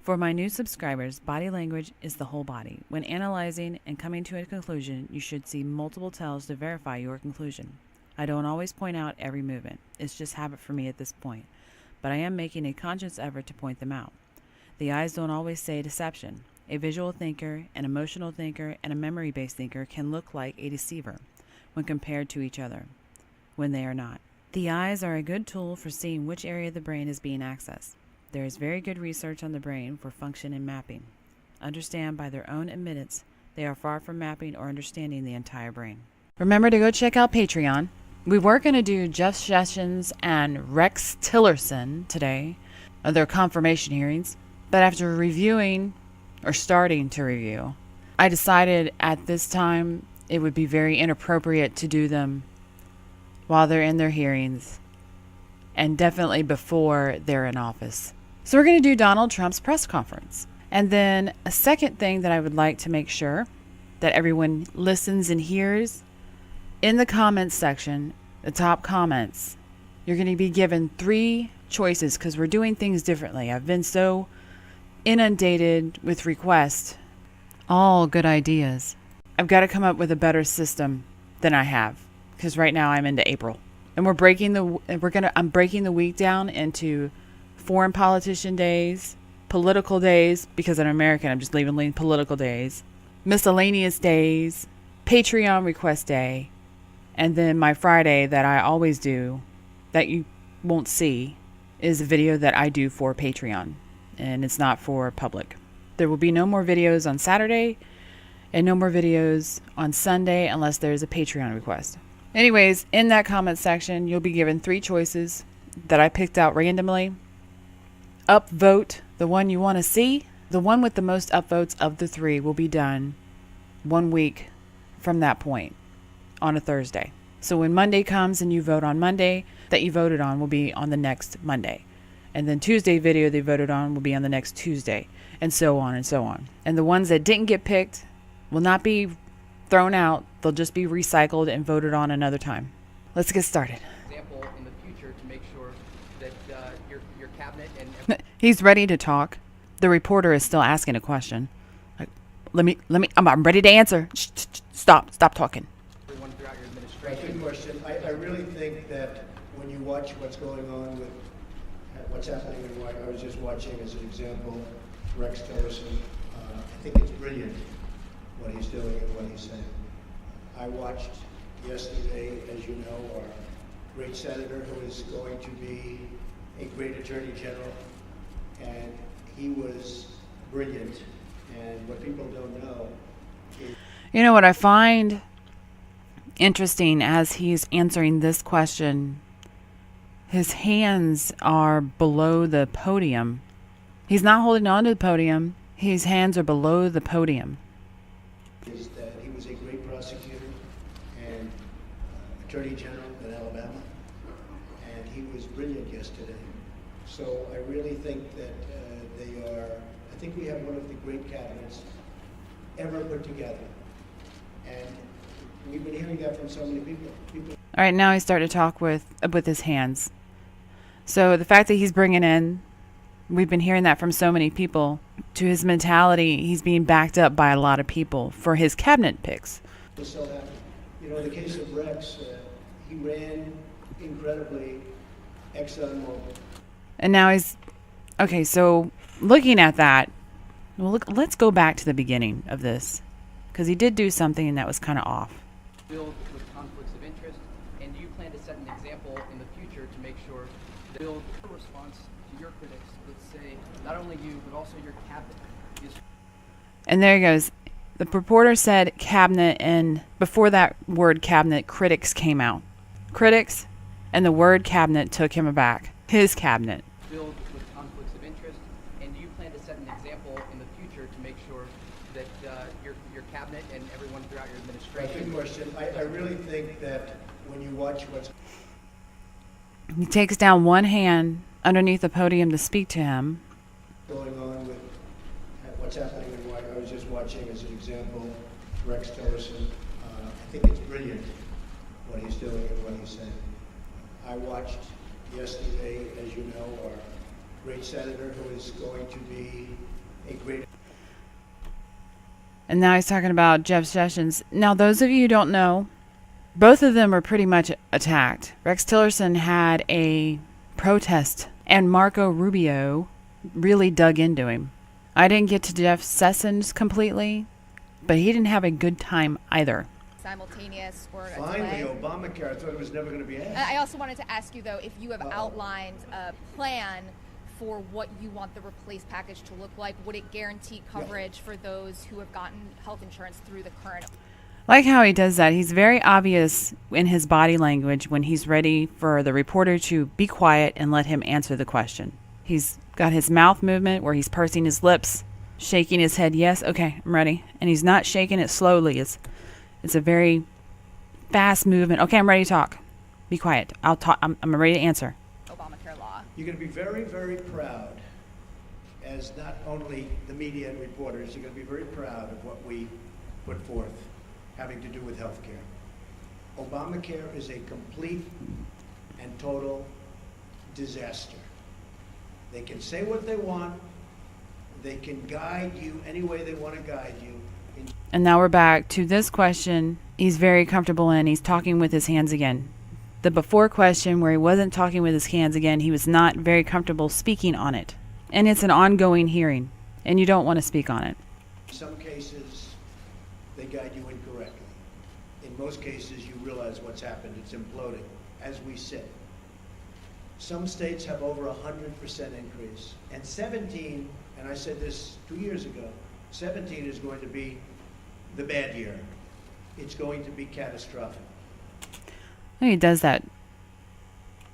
For my new subscribers, body language is the whole body. When analyzing and coming to a conclusion, you should see multiple tells to verify your conclusion. I don't always point out every movement. It's just habit for me at this point. But I am making a conscious effort to point them out. The eyes don't always say deception. A visual thinker, an emotional thinker, and a memory-based thinker can look like a deceiver when compared to each other, when they are not. The eyes are a good tool for seeing which area of the brain is being accessed. There is very good research on the brain for function and mapping. Understand by their own admittance, they are far from mapping or understanding the entire brain. Remember to go check out Patreon. We were going to do Jeff Sessions and Rex Tillerson today, their confirmation hearings, but after reviewing, or starting to review, I decided at this time it would be very inappropriate to do them while they're in their hearings, and definitely before they're in office. So we're going to do Donald Trump's press conference. And then a second thing that I would like to make sure that everyone listens and hears, in the comments section, the top comments, you're going to be given 3 choices because we're doing things differently. I've been so inundated with requests, all good ideas. I've got to come up with a better system than I have because right now I'm into April. And I'm breaking the week down into foreign politician days, political days, because I'm American, I'm just leaving political days, miscellaneous days, Patreon request day, and then my Friday that I always do, that you won't see, is a video that I do for Patreon, and it's not for public. There will be no more videos on Saturday, and no more videos on Sunday unless there's a Patreon request. Anyways, in that comment section, you'll be given 3 choices that I picked out randomly. Upvote the one you want to see. The one with the most upvotes of the 3 will be done 1 week from that point on a Thursday. So when Monday comes and you vote on Monday, that you voted on will be on the next Monday. And then Tuesday video they voted on will be on the next Tuesday, and so on and so on. And the ones that didn't get picked will not be thrown out. They'll just be recycled and voted on another time. Let's get started. Example in the future to make sure that your cabinet and he's ready to talk. The reporter is still asking a question. Like, I'm ready to answer. Stop talking. everyone throughout your administration. Good question. I really think that when you watch what's going on with what's happening in White, I was just watching as an example Rex Tillerson. I think it's brilliant what he's doing and what he's saying. I watched yesterday, as you know, our great senator who is going to be a great attorney general, and he was brilliant. And what people don't know is... You know what I find interesting as he's answering this question, his hands are below the podium. He's not holding on to the podium. His hands are below the podium. Is that he was a great prosecutor and attorney general in Alabama, and he was brilliant yesterday. So I really think that I think we have one of the great cabinets ever put together. And we've been hearing that from so many people. All right, now he's starting to talk with his hands. So the fact that he's bringing in, we've been hearing that from so many people, to his mentality, he's being backed up by a lot of people for his cabinet picks. We're so happy. You know, in the case of Rex, he ran incredibly ExxonMobil. And now he's, okay, so looking at that, well, let's go back to the beginning of this, because he did do something that was kind of off. Filled with conflicts of interest, and do you plan to set an example in the future to make sure that build a response to your critics that say not only you but also your cabinet is... And there he goes. The reporter said cabinet, and before that word cabinet, critics came out. Critics, and the word cabinet took him aback. His cabinet. Filled with conflicts of interest, and do you plan to set an example in the future to make sure that your cabinet and everyone throughout your administration... Good question. I really think that when you watch what's... He takes down one hand underneath the podium to speak to him. Going on with what's happening in White, I was just watching as an example Rex Tillerson. I think it's brilliant what he's doing and what he's saying. I watched yesterday, as you know, our great senator who is going to be a great. And now he's talking about Jeff Sessions. Now, those of you who don't know, both of them are pretty much attacked. Rex Tillerson had a protest, and Marco Rubio really dug into him. I didn't get to Jeff Sessions completely, but he didn't have a good time either. Simultaneous or a Finally, delay. Obamacare. I thought it was never going to be asked. I also wanted to ask you, though, if you have outlined a plan for what you want the replace package to look like. Would it guarantee coverage for those who have gotten health insurance through the current? Like how he does that. He's very obvious in his body language when he's ready for the reporter to be quiet and let him answer the question. He's got his mouth movement where he's pursing his lips, shaking his head, yes, okay, I'm ready. And he's not shaking it slowly. It's a very fast movement. Okay, I'm ready to talk. Be quiet. I'll talk. I'm ready to answer. Obamacare law. You're going to be very, very proud, as not only the media and reporters, you're going to be very proud of what we put forth having to do with health care. Obamacare is a complete and total disaster. They can say what they want. They can guide you any way they want to guide you. And now we're back to this question he's very comfortable in. He's talking with his hands again. The before question where he wasn't talking with his hands again, he was not very comfortable speaking on it. And it's an ongoing hearing, and you don't want to speak on it. In some cases, they guide you incorrectly. In most cases, you realize what's happened. It's imploding as we sit. Some states have over 100% increase. And 17, and I said this 2 years ago, 17 is going to be the bad year. It's going to be catastrophic. He does that.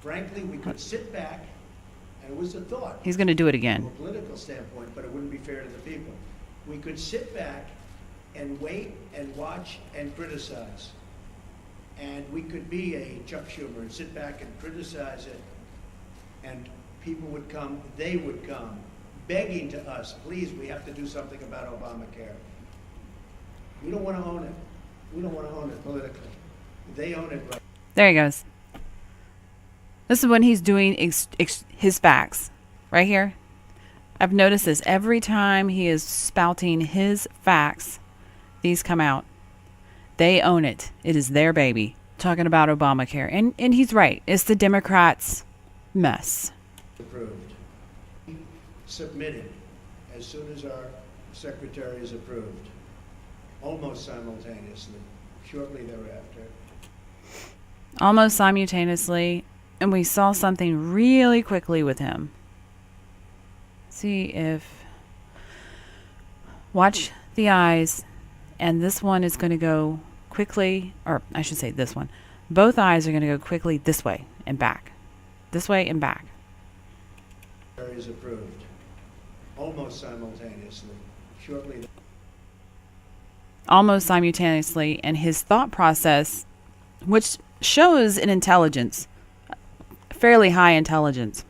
Frankly, we could sit back, and it was a thought. He's going to do it From again. a political standpoint, but it wouldn't be fair to the people. We could sit back and wait and watch and criticize. And we could be a Chuck Schumer and sit back and criticize it. And people would come, they would come, begging to us, please, we have to do something about Obamacare. We don't want to own it. We don't want to own it politically. They own it right. There he goes. This is when he's doing his facts. Right here. I've noticed this. Every time he is spouting his facts, these come out. They own it. It is their baby. Talking about Obamacare. And he's right. It's the Democrats' mess. Approved. Submitted as soon as our secretary is approved. Almost simultaneously. Shortly thereafter. Almost simultaneously. And we saw something really quickly with him. See if... Watch the eyes. And this one is going to go quickly. Or I should say this one. Both eyes are going to go quickly this way and back. This way and back. Is approved. Almost simultaneously. Shortly. Almost simultaneously. And his thought process, which shows an intelligence. Fairly high intelligence.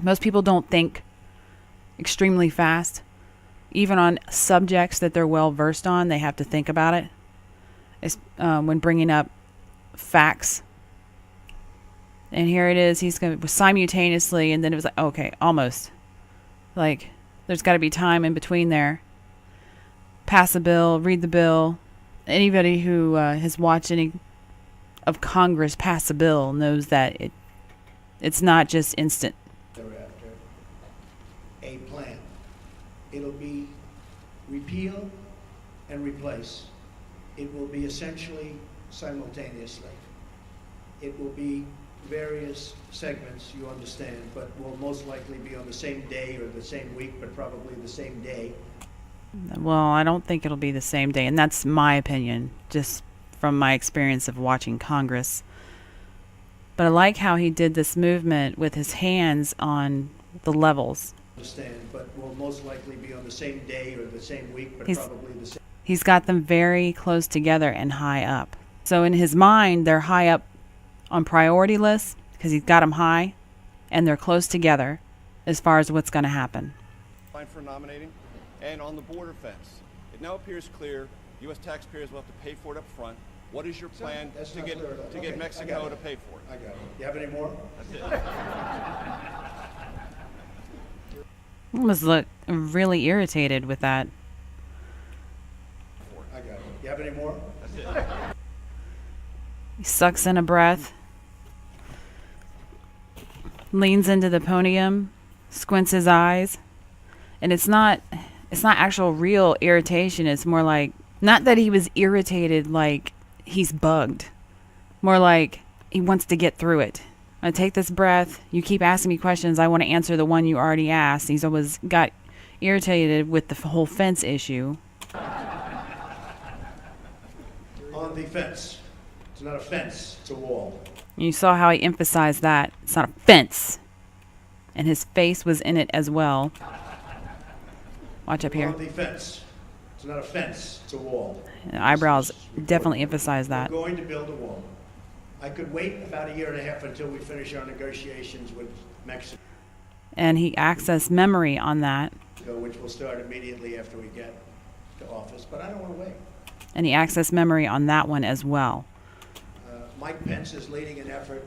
Most people don't think extremely fast. Even on subjects that they're well versed on, they have to think about it. It's, when bringing up facts. And here it is. He's going to simultaneously, and then it was like, okay, almost. Like, there's got to be time in between there. Pass a bill, read the bill. Anybody who has watched any of Congress pass a bill knows that it's not just instant. Thereafter, a plan. It'll be repeal and replace. It will be essentially simultaneously. It will be various segments, you understand, but will most likely be on the same day or the same week, but probably the same day. Well, I don't think it'll be the same day, and that's my opinion, just from my experience of watching Congress. But I like how he did this movement with his hands on the levels. Understand, but will most likely be on the same day or the same week, but He's- probably the same. He's got them very close together and high up. So in his mind, they're high up on priority lists because he's got them high, and they're close together as far as what's going to happen. Fine for nominating, and on the border fence. It now appears clear U.S. taxpayers will have to pay for it up front. What is your plan That's to not get clear at all. to Okay, get I Mexico got to it. pay for it? I got it. You have any more? That's it. Almost look. really irritated with that. I got it. You have any more? He sucks in a breath, leans into the podium, squints his eyes, and it's not actual real irritation. It's more like, not that he was irritated like he's bugged, more like he wants to get through it. I take this breath. You keep asking me questions. I want to answer the one you already asked. He's always got irritated with the whole fence issue. On the fence. It's not a fence, it's a wall. You saw how he emphasized that. It's not a fence. And his face was in it as well. Watch up here. On the fence. It's not a fence, it's a wall. The eyebrows definitely emphasize that. We're going to build a wall. I could wait about a year and a half until we finish our negotiations with Mexico, And he accessed memory on that. which will start immediately after we get to office, but I don't want to wait. And he accessed memory on that one as well. Mike Pence is leading an effort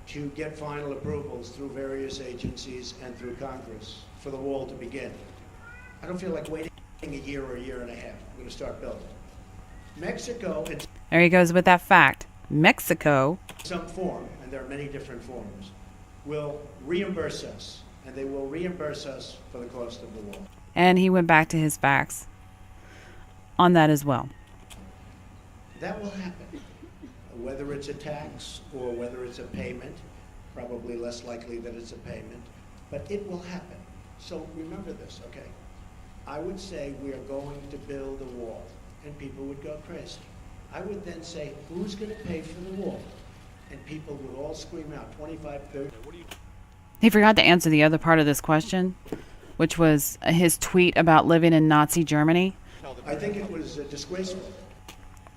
to get final approvals through various agencies and through Congress for the wall to begin. I don't feel like waiting a year or a year and a half. We're going to start building. Mexico, in There he goes with that fact. Mexico, some form, and there are many different forms, will reimburse us, and they will reimburse us for the cost of the wall. and he went back to his facts on that as well. That will happen. Whether it's a tax or whether it's a payment, probably less likely that it's a payment, but it will happen. So remember this, okay? I would say we are going to build a wall, and people would go crazy. I would then say, who's going to pay for the wall? And people would all scream out, 25, 30. He forgot to answer the other part of this question, which was his tweet about living in Nazi Germany. I think it was disgraceful.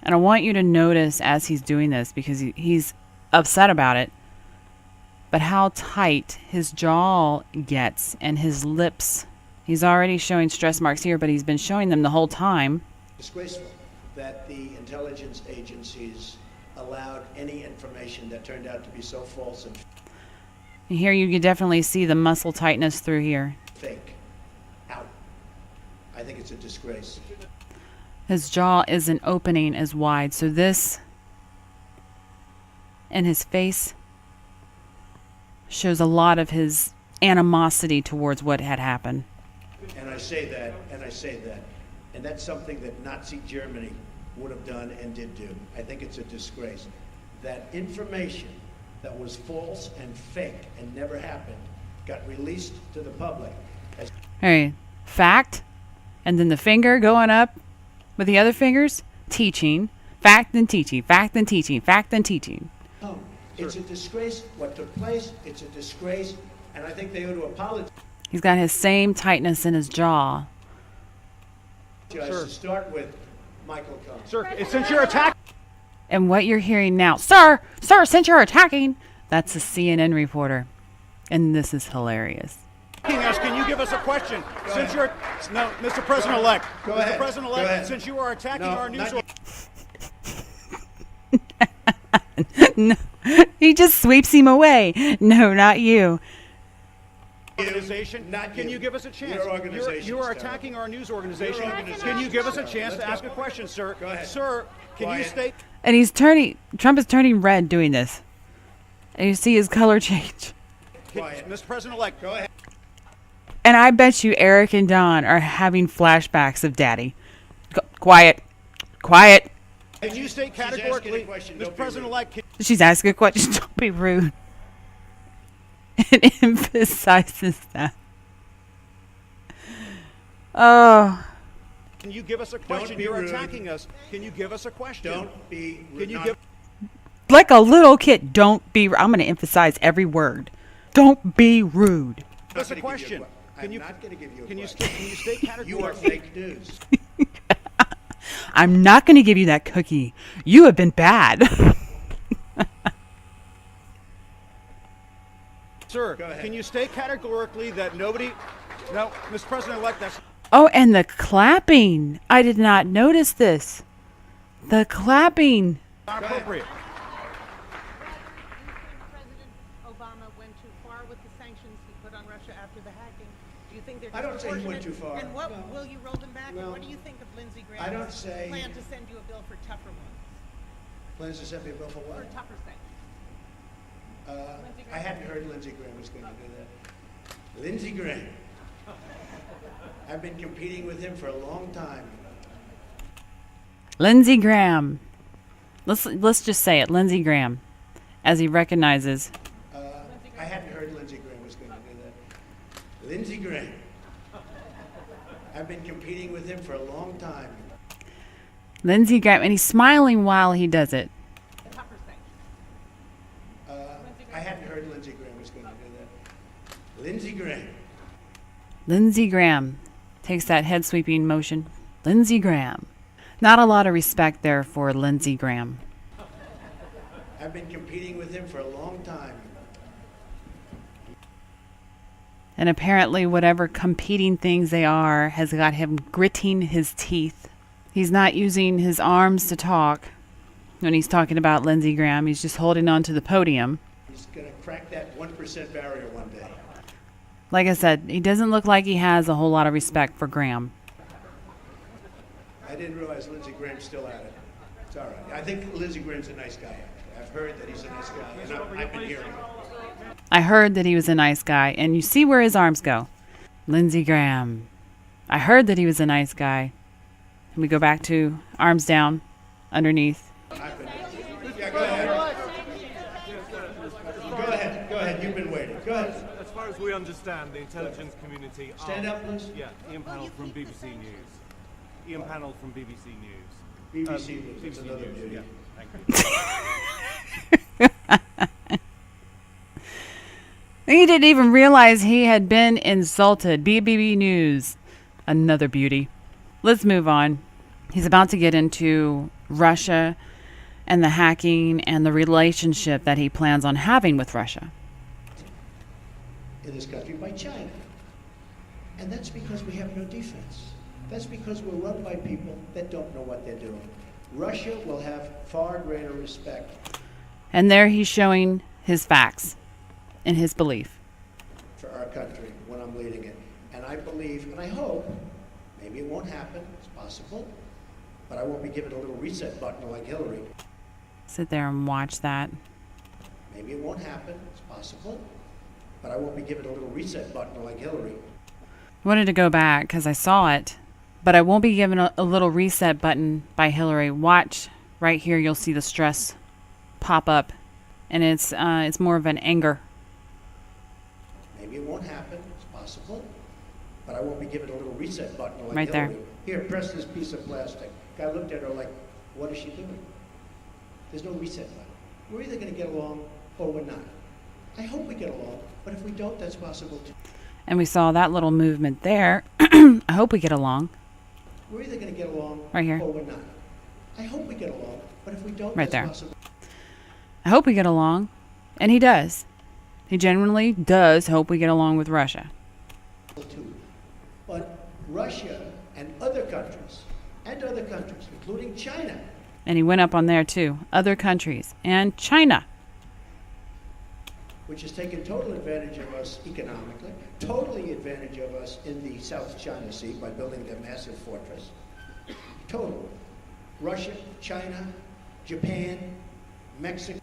And I want you to notice as he's doing this, because he's upset about it, but how tight his jaw gets and his lips. He's already showing stress marks here, but he's been showing them the whole time. Disgraceful that the intelligence agencies allowed any information that turned out to be so false and Here you can definitely see the muscle tightness through here. fake out. I think it's a disgrace. His jaw isn't opening as wide, so this and his face shows a lot of his animosity towards what had happened. And I say that, and that's something that Nazi Germany would have done and did do. I think it's a disgrace. That information that was false and fake and never happened got released to the public. As Hey, fact, and then the finger going up with the other fingers, teaching, fact and teaching, fact and teaching, fact and teaching. oh, it's a disgrace what took place. It's a disgrace, and I think they ought to apologize. He's got his same tightness in his jaw. To start with, Michael Cohen. Sir, since you're attacking And what you're hearing now, sir, since you're attacking, that's a CNN reporter. And this is hilarious. us, can you give us a question? Since you're no, Mr. President-elect, Go Mr. ahead. President-elect, Go ahead. since you are attacking No, our news. No, he just sweeps him away. No, not you. Organization, Not can you. you give us a chance? Your organization You are is attacking terrible. our news organization. Your organization Can you is give us a terrible. chance to Let's ask go. a question, sir? Go ahead. Sir, can you Quiet. state? And Trump is turning red doing this. And you see his color change. Quiet. Mr. President-elect, Go ahead. And I bet you Eric and Don are having flashbacks of Daddy. Quiet. Quiet. can you state She's asking a categorically, question, don't Mr. be President-elect, can She's asking a question. Don't be rude. It emphasizes that. Oh, can you give us a question? be You're rude. attacking us. Can you give us a question? Don't be. Can you not- give? like a little kid. Don't be. I'm going to emphasize every word. Don't be rude. Give us a I'm not gonna give you question. I'm Can you? not going to give you a Can you question. state? Can you state You are categorically? fake news. I'm not going to give you that cookie. You have been bad. Sir, Go ahead. can you state categorically that nobody? No, Mr. President-elect, that's Oh, and the clapping. I did not notice this. The clapping. not appropriate. President Obama went too far with the sanctions he put on Russia after the hacking? Do you think they're I don't say he went too far. And what, No. will you roll them back? No. And what do you think of Lindsey I don't Graham's say- plan to send you a bill for tougher ones? Plans to send me a bill for For what? tougher things? I hadn't heard Lindsey Graham was going to do that. Lindsey Graham. I've been competing with him for a long time. Lindsey Graham. Let's just say it, Lindsey Graham, as he recognizes. I hadn't heard Lindsey Graham was going to do that. Lindsey Graham. I've been competing with him for a long time. Lindsey Graham, and he's smiling while he does it. Tougher things? I hadn't heard Lindsey Graham was going to do that. Lindsey Graham. Lindsey Graham takes that head sweeping motion. Lindsey Graham. Not a lot of respect there for Lindsey Graham. I've been competing with him for a long time. And apparently, whatever competing things they are has got him gritting his teeth. He's not using his arms to talk when he's talking about Lindsey Graham. He's just holding on to the podium. He's going to crack that 1% barrier one day. Like I said, he doesn't look like he has a whole lot of respect for Graham. I didn't realize Lindsey Graham's still at it. It's all right. I think Lindsey Graham's a nice guy, actually. I've heard that he's a nice guy, and I've been hearing it. I heard that he was a nice guy, and you see where his arms go. Lindsey Graham. I heard that he was a nice guy. And we go back to arms down, underneath. Yeah, go ahead. Go ahead. You've been waiting. Go ahead. As far as we understand, the intelligence community are... Stand up, please. Yeah, Ian Panel from BBC News. Ian Panel from BBC News. BBC News. That's another beauty. Yeah, thank you. He didn't even realize he had been insulted. BBB News. Another beauty. Let's move on. He's about to get into Russia and the hacking and the relationship that he plans on having with Russia. In this country by China. And that's because we have no defense. That's because we're run by people that don't know what they're doing. Russia will have far greater respect And there he's showing his facts and his belief. for our country when I'm leading it. And I believe, and I hope, maybe it won't happen, it's possible, but I won't be given a little reset button like Hillary. Sit there and watch that. Maybe it won't happen, it's possible, but I won't be given a little reset button like Hillary. I wanted to go back because I saw it, but I won't be given a little reset button by Hillary. Watch right here. You'll see the stress pop up, and it's more of an anger. Maybe it won't happen, it's possible, but I won't be given a little reset button like Right there. Hillary. Here, press this piece of plastic. Guy looked at her like, what is she doing? There's no reset button. We're either going to get along or we're not. I hope we get along, but if we don't, that's possible too. And we saw that little movement there. I hope we get along. We're either going to get along Right here. or we're not. I hope we get along, but if we don't, Right that's there. possible I hope we get along. And he does. He genuinely does hope we get along with Russia. too. But Russia and other countries, including China, And he went up on there too. Other countries and China. which has taken total advantage of us economically, totally advantage of us in the South China Sea by building their massive fortress. Total. Russia, China, Japan, Mexico.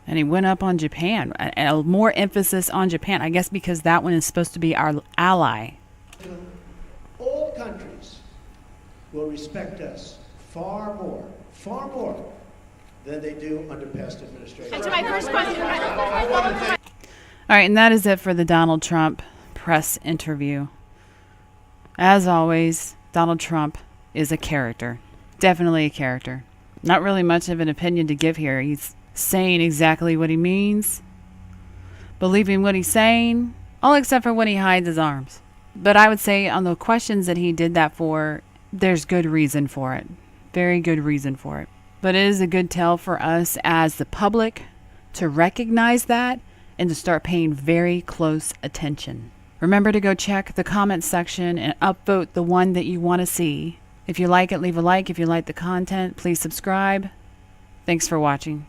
And he went up on Japan. More emphasis on Japan. I guess because that one is supposed to be our ally. All countries will respect us far more than they do under past administrations. And to my first question, All right, and that is it for the Donald Trump press interview. As always, Donald Trump is a character. Definitely a character. Not really much of an opinion to give here. He's saying exactly what he means, believing what he's saying, all except for when he hides his arms. But I would say on the questions that he did that for, there's good reason for it. Very good reason for it. But it is a good tell for us as the public to recognize that and to start paying very close attention. Remember to go check the comments section and upvote the one that you want to see. If you like it, leave a like. If you like the content, please subscribe. Thanks for watching.